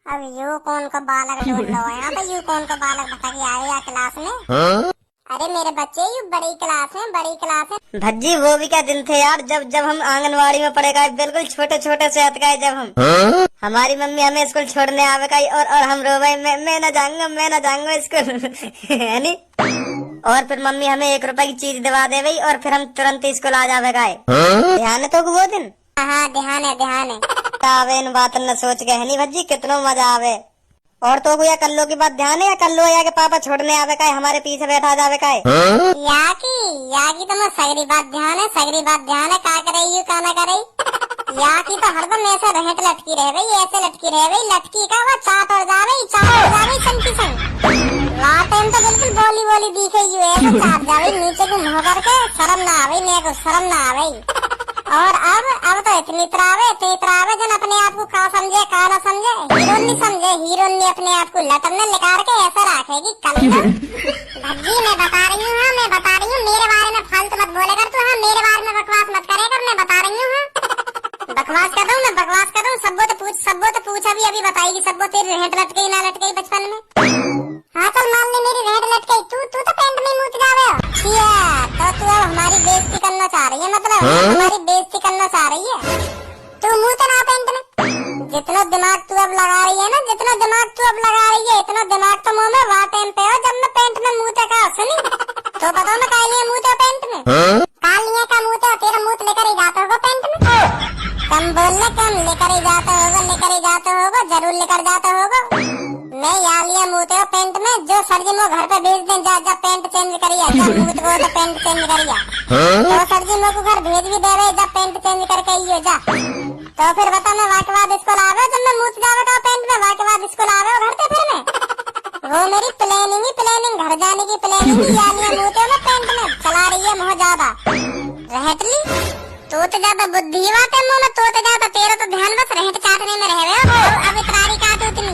अब यू कौन का बालक ढूंढ लो यहाँ पे, यू कौन का बालक बता के आएगा क्लास में? अरे मेरे बच्चे यू बड़ी क्लास है, बड़ी क्लास है। भज्जी वो भी क्या दिन थे यार, जब जब हम आंगनवाड़ी में पढ़े गए, बिल्कुल छोटे छोटे से हतकाए जब हम हमारी मम्मी हमें स्कूल छोड़ने आवे गई और हम रो भाई मैं ना जाऊंगा स्कूल है नी। और फिर मम्मी हमें 1 रुपए की चीज दिवा दे गई और फिर हम तुरंत स्कूल आ जावे गए। ध्यान है तो वो दिन? हाँ ध्यान है, ध्यान है। आवे इन बात न सोच गए है नी भज्जी, कितना मजा आवे। और तो या कल्लो की बात ध्यान है, या कल्लो या के पापा छोड़ने आवे का हमारे पीछे बैठा जावे का या की तो मैं सगरी बात ध्यान है, सगरी बात ध्यान है। का करे यू का ना करे या की तो हरदम ऐसे रहट लटकी रह गई, ऐसे लटकी रह गई, लटकी का वो चाट और जावे संग रात टाइम तो बिल्कुल बोली दिखे यू ऐसे चाट जावे नीचे को मुंह करके, शर्म ना आवे मेरे को, शर्म ना आवे। और अब तो इतनी त्रावे जन अपने आप को का समझे का ना समझे, हीरोइन ने अपने आप को लटर में लिकार के ऐसा रखेगी कल भज्जी मैं बता रही हूँ, मेरे बारे में फालतू मत बोले कर तू। हाँ मेरे बारे में बकवास मत करे कर, मैं बता रही हूँ। बकवास कर रहा हूँ, सबको तो पूछ अभी बताएगी, सबको तेरी रेहट लट गई ना लट गई बचपन में। हाँ चल मान ले मेरी रेहट लट गई, तू तो पेंट में मुँह जावे तो तू अब हमारी बेइज्जती करना चाह रही है, मतलब हमारी बेइज्जती करना चाह रही है। तू मुँह तो ना पेंट में, जितना दिमाग तू अब लगा रही है ना, इतना दिमाग तो मुँह में वहाँ टाइम पे हो जब मैं पेंट में मुँह का सुनी तो बताओ मैं कालिया मुँह तो पेंट में, कालिया का मुँह तो तेरा मुँह लेकर ही जाता होगा पेंट में। कम बोलने कम, लेकर ही जाता होगा, जरूर लेकर जाता होगा। मैं या लिया मुँह तो पेंट में, जो सर्जन वो घर पे भेज दे, जा पेंट चेंज करिए, मुँह तो पेंट चेंज करिए, तो सर्जन को घर भेज भी दे रहे, जब पेंट चेंज करके आइयो जा। तो फिर बता मैं वाके बाद स्कूल आवे, जब मैं मुँह जावे का पेंट में, वाके बाद स्कूल आवे घर पे फिर मैं वो मेरी प्लानिंग घर जाने की प्लानिंग या लिया मुँह तो मैं पेंट में चला रही है बहुत ज्यादा रहटली। तो ज्यादा बुद्धि बात है मुँह में, तो ज्यादा तेरा तो ध्यान बस रहट चाटने में रह गए अब इतरारी काटो इतनी।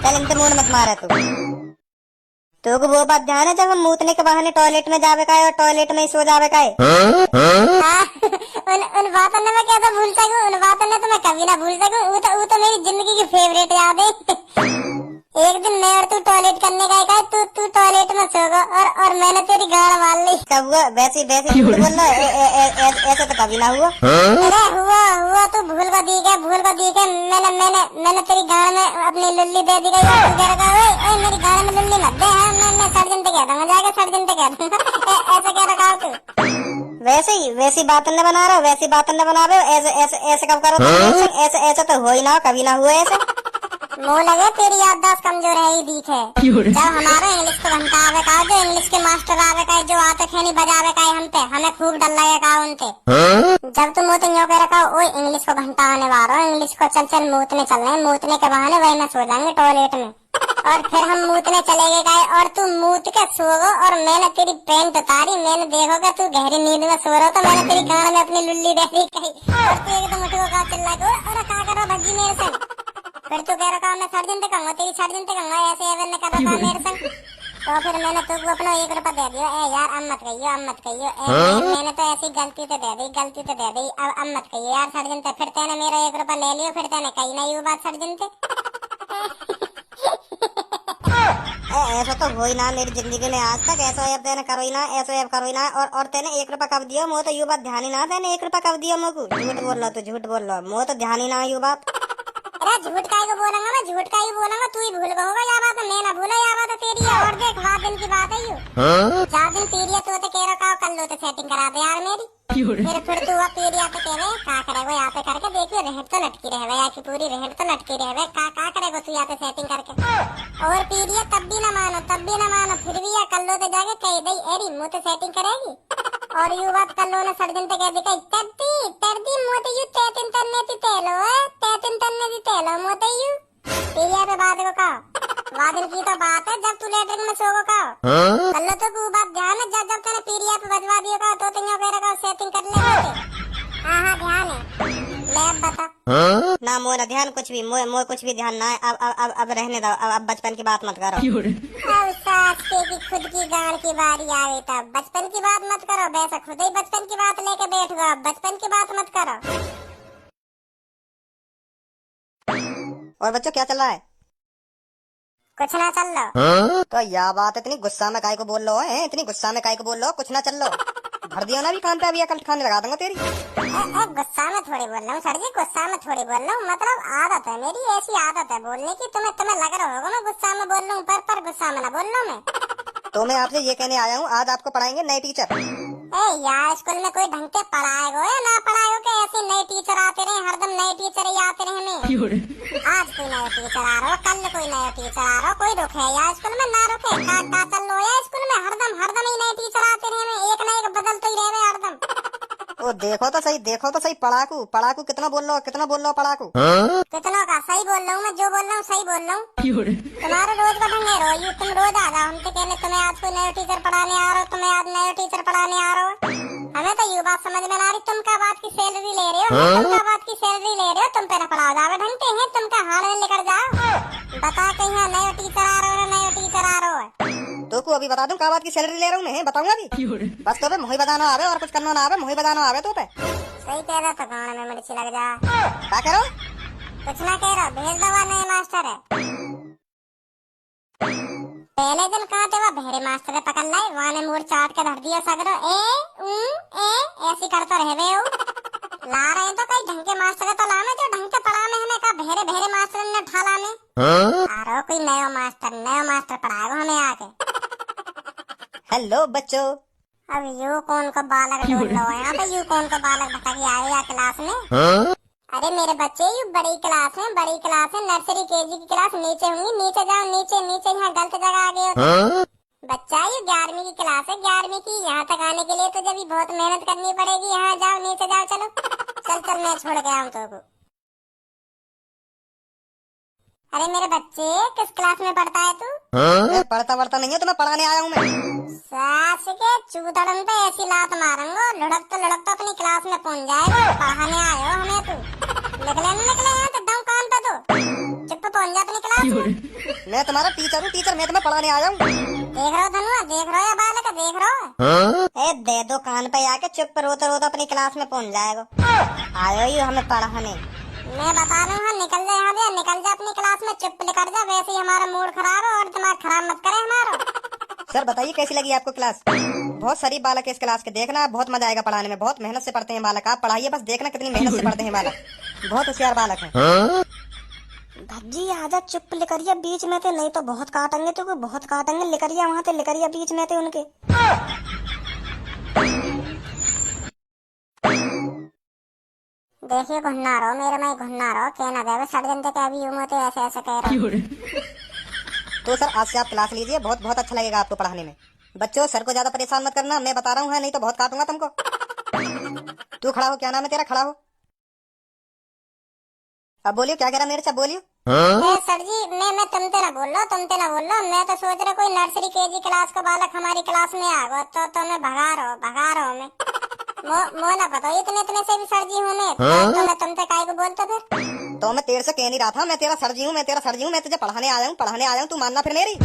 चल इनके मुंह मत मारा तो वो बात ध्यान है जब हम मूतने के बहाने टॉयलेट में जावे का है और टॉयलेट में ही सो जावे का है। उन बातों ने मैं कैसे भूल सकूं, उन बातों ने तो मैं कभी ना भूल सकूं, वो तो मेरी जिंदगी की फेवरेट याद है। एक दिन मैं और तू टॉयलेट करने गए, तू टॉयलेट में सो गया और मैंने तेरी गाड़ मार ली। कब हुआ? वैसे बोल रहा ऐसे तो कभी ना हुआ। अरे हुआ तू भूल को दी के मैंने तेरी गाड़ में अपनी लुल्ली दे दी गई, मेरी गाड़ में लुल्ली मत दे, मैं सर्जन पे कह दूंगा, जाके सर्जन पे कह दूंगा। ऐसा क्या रखा तू? वैसी बात न बना रहे हो, ऐसे कब करो? ऐसे तो हो ही ना, कभी ना हुआ ऐसे। मुँह लगे तेरी याददाश्त कमजोर है ही दिख है। जब हमारा इंग्लिश को घंटा आवे का, जो इंग्लिश के मास्टर आवे का, जो आते थे नहीं बजावे का हम पे, हमें खूब डर लगेगा उनसे। जब तुम मुँह यो कह रखा ओ इंग्लिश को घंटा आने वाला, इंग्लिश को चल मूतने चल रहे, मूतने के बहाने वही में सो जाएंगे टॉयलेट में, और फिर हम मूतने चले गए और तू मूत के सो गो और मैंने तेरी पैंट उतारी, मैंने देखोगे तू गहरी नींद में सो रहा, तो मैंने तेरी गाड़ में अपनी लुल्ली दे दी कही और तू एकदम उठ का चिल्ला के अरे क्या करो भज्जी मेरे संग। फिर तू कह रहा मैं सर्जन पे कहूँगा, तेरी सर्जन पे कहूँगा, ऐसे एवं कर रहा मेरे संग। तो फिर मैंने तुझको अपना 1 रुपया दे दिया, ए यार अब मत कहियो, मैंने तो ऐसी गलती तो दे दी, अब मत कहियो यार सर्जन पे। फिर तेने मेरा 1 रुपया ले लियो, फिर तेने कही ना ये बात सर्जन पे। ऐसा तो हो ही ना मेरी जिंदगी में आज तक, ऐसा ऐप तेने करो ही ना, और तेने 1 रुपया कब दिया? मुझे तो यू बात ध्यान ही ना, तेने 1 रुपया कब दिया मुझको? झूठ बोल रहा, मुझे तो ध्यान ही ना यू बात। अरे झूठ का ही बोलूंगा, तू ही भूल गया होगा या बात, मैं ना भूला या बात तेरी है। और देख बात दिन की बात है यू, 4 दिन पीरियड तो कह रहा कल लो तो सेटिंग करा दे यार मेरी। फिर तू अब पीरियड कह रहे का करेगा यहाँ पे करके देखियो, रहट तो लटकी रहे या की पूरी रहट तो लटकी रहे, का करेगा तू यहाँ पे सेटिंग करके। और पीरियड तब भी ना मानो, फिर भी या कल लो तो जाके कह दई एरी मुँह तो सेटिंग करेगी। और यू बात कल लो ना सर्जन पे कह दी तरदी मोते यू तेतिन तन्ने ती तेलो मोते यू पीरियड पे बात को कहो, वादन की तो बात है जब तू लेटरिन में सो गो कहो, कल लो तो को बात ध्यान है, जब तेने पीरियड पे बजवा दियो कहो तो तुम कह रहा सेटिंग कर ले। हाँ ध्यान है, ले अब बता। ना मोरा ध्यान कुछ भी, मोर कुछ भी ध्यान ना है। अब रहने दो, अब बचपन की बात मत करो। अब सास की खुद की गाड़ की बारी आई, तब बचपन की बात मत करो, वैसा खुद ही बचपन की बात लेके बैठ गो, बचपन की बात मत करो। और बच्चों क्या चल रहा है? कुछ ना चल लो। तो यह बात इतनी गुस्सा में काहे को बोल लो है, इतनी गुस्सा में काहे को बोल लो, कुछ ना चल लो। भर दिया ना भी कान पे, अभी अकल खाने लगा दूंगा तेरी। गुस्सा में थोड़ी बोल रहा हूँ सर जी, गुस्सा में थोड़ी बोल रहा हूँ, मतलब आदत है मेरी, ऐसी आदत है बोलने की। तुम्हें लग रहा होगा मैं गुस्सा में बोल रहा हूँ, पर गुस्सा में ना बोल रहा हूँ मैं। तो मैं आपसे ये कहने आया हूँ, आज आपको पढ़ाएंगे नए टीचर। यार स्कूल में कोई ढंग से पढ़ाएगा या ना पढ़ाएगा कि ऐसे नए टीचर आते रहे, हरदम नए टीचर ही आते रहे हमें। आज कोई नया टीचर आ रहा हो, कल कोई नया टीचर आ रहा हो, कोई रुके यार स्कूल में ना रुके। का चल लो यार स्कूल में, हरदम ही नए टीचर आते रहे हमें, एक ना एक बदलते ही रहे हरदम। ओ देखो तो सही पढ़ाकू कितना बोल लो पढ़ाकू। कितना का सही बोल रहा हूँ मैं, जो बोल रहा हूँ सही बोल रहा हूँ। तुम्हारा रोज का ढंग है रो, तुम रोज आ जाओ हमसे कहने तुम्हें आज कोई नया टीचर पढ़ाने आ रहा हो, तुम्हें आज नया टीचर पढ़ाने आ रहा हो। हमें तो ये बात समझ में ना रही, तुम क्या बात की सैलरी ले रहे हो, तुम क्या बात की सैलरी ले रहे हो, तुम पे पढ़ाओ जाओ ढंग से है, तुम क्या हाड़ लेकर जाओ। बता कहीं यहाँ नया टीचर आ रहा हो, नया टीचर आ रहा हो। तो को अभी बता दूं क्या बात की सैलरी ले रहा हूँ मैं, बताऊंगा अभी। बस तो पे मोही बताना आवे और कुछ करना ना आवे, मोही बताना आवे तो पे। सही कह रहा, तो गाँव में मिर्ची लग जा। क्या कह रहा हूँ? कुछ ना कह रहा, भेज दवा नए मास्टर है। पहले दिन कहा थे वह भेड़े मास्टर पकड़ लाए, वहाँ ने मूड चाट के धर दिया सगरो, ऐसी करता रहे हो। ला रहे हैं तो कई ढंग के मास्टर तो लाने, जो ढंग से पढ़ा में हमें का भेड़े मास्टर ने ठाला में। आ रहा कोई नया मास्टर पढ़ाएगा हमें आके। हेलो बच्चों। अब यू कौन को बालक ढूंढ लो यहाँ पे, यू कौन को बालक बता के आए या क्लास में। अरे मेरे बच्चे यू बड़ी क्लास है, नर्सरी केजी की क्लास नीचे होंगी, नीचे जाओ नीचे यहाँ गलत जगह आ गए हो। बच्चा ये 11वीं की क्लास है, 11वीं की। यहाँ तक आने के लिए तो जब बहुत मेहनत करनी पड़ेगी। यहाँ जाओ नीचे जाओ, चल मैं छोड़ गया हूँ तो। अरे मेरे बच्चे किस क्लास में पढ़ता है तू? मैं पढ़ता नहीं है, तुम्हें पढ़ाने आया हूँ मैं। सास के चूतड़न पे ऐसी लात मारूंगा, लुढ़क तो अपनी क्लास में पहुँच जाएगा। पढ़ाने आए हो हमें तू, निकले हैं तो दम कान पे तो चुप पहुँच जा अपनी क्लास में। मैं तुम्हारा टीचर हूँ, मैं तुम्हें पढ़ाने आया हूँ। देख रहा धनुआ, देख रहा या बालक देख रहा? ए दे दो कान पे आके, चुप रोता अपनी क्लास में पहुँच जाएगा। आयो ही हमें पढ़ाने। मैं बता रहा हूँ निकल जा यहाँ से, निकल जा अपनी क्लास में, चुप कर जा, वैसे ही हमारा मूड खराब है और दिमाग खराब मत करे हमारा। सर बताइए कैसी लगी आपको क्लास? बहुत सारी बालक है इस क्लास के, देखना बहुत मजा आएगा पढ़ाने में, बहुत मेहनत से पढ़ते हैं बालक। आप पढ़ाइए बस, देखना कितनी मेहनत से पढ़ते हैं बालक, बहुत होशियार बालक है। भज्जी आजा, चुप लिकरिया बीच में थे, नहीं तो बहुत काटेंगे तो बहुत काटेंगे। लिकरिया वहाँ थे, लिकरिया बीच में थे उनके। देखिए घुन्ना रहो मेरे में, घुन्ना रहो, कहना देवे षड्यंत्र के अभी यूं तो ऐसे कह रहा हूं। तो सर आज से आप क्लास लीजिए, बहुत अच्छा लगेगा आपको पढ़ाने में। बच्चों सर को ज्यादा परेशान मत करना, मैं बता रहा हूँ, नहीं तो बहुत काटूंगा तुमको। तू खड़ा हो, क्या नाम है तेरा, खड़ा हो। अब बोलियो क्या कह रहा मेरे से, बोलियो। सर जी मैं तुमते ना बोल लो, मैं तो सोच रहा कोई नर्सरी केजी क्लास का बालक हमारी क्लास में आ गया तो मैं भगा रहा हूँ मैं। मोना पता इतने से भी सर जी हूँ मैं, तो मैं तुमसे काय को बोलता फिर। तो मैं तेरे से कह नहीं रहा था, मैं तेरा सर जी हूँ, मैं तुझे पढ़ाने आया हूँ, तू मानना फिर मेरी।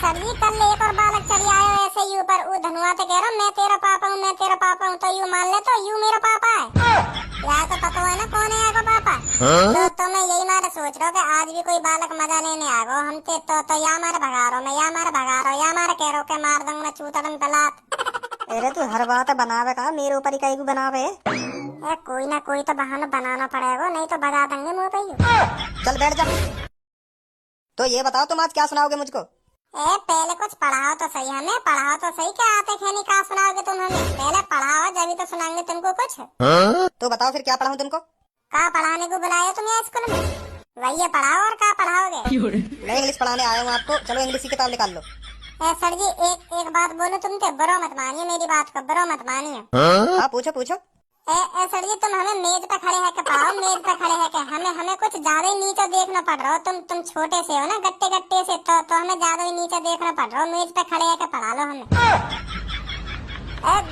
सर जी कल एक और बालक चली आया ऐसे ही ऊपर, वो धनुआ से कह रहा मैं तेरा पापा हूँ, तो यू मान ले तो यू मेरा पापा है। यार तो पता है ना कौन है आपका पापा। तो मैं यही मारे सोच रहा हूँ कि आज भी कोई बालक मजा लेने आ गो हमसे, तो या मारे भगा रहा या मारे कह रहा के मार दूंगा चूतड़न पलात। अरे तू हर बात बनावे का, मेरे ऊपर ही कहीं को बनावे। कोई ना कोई तो बहाना बनाना पड़ेगा, नहीं तो बजा देंगे मुँह पे। चल बैठ जा। तो ये बताओ तुम आज क्या सुनाओगे मुझको? पहले कुछ पढ़ाओ तो सही, हमें पढ़ाओ तो सही, क्या आते खेनी का सुनाओगे तुम हमें? पहले पढ़ाओ जब तो सुनाएंगे तुमको कुछ। तो बताओ फिर क्या पढ़ाऊं तुमको? क्या पढ़ाने को बुलाया तुम यहाँ स्कूल में? वही पढ़ाओ और क्या पढ़ाओगे? मैं इंग्लिश पढ़ाने आया हूँ आपको, चलो इंग्लिश की किताब निकाल लो। सर जी एक बात बोलो, तुमसे बुरा मत मानिए, मेरी बात को बुरा मत मानिए। हाँ पूछो। सर जी तुम हमें मेज पे खड़े है के पढ़ाओ, मेज पे खड़े है के हमें कुछ ज्यादा ही नीचे देखना पड़ रहा हो। तुम छोटे से हो ना, गट्टे से, तो हमें ज्यादा ही नीचे देखना पड़ रहा हो। मेज पे खड़े है के पढ़ा लो हमें।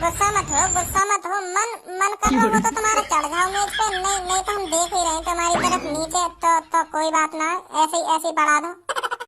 गुस्सा मत हो, मन कर रहा हो तो तुम्हारा चढ़ जाओ मेज पे, नहीं तो हम देख ही रहे हैं तुम्हारी तरफ नीचे, तो कोई बात ना, ऐसे ही पढ़ा दो।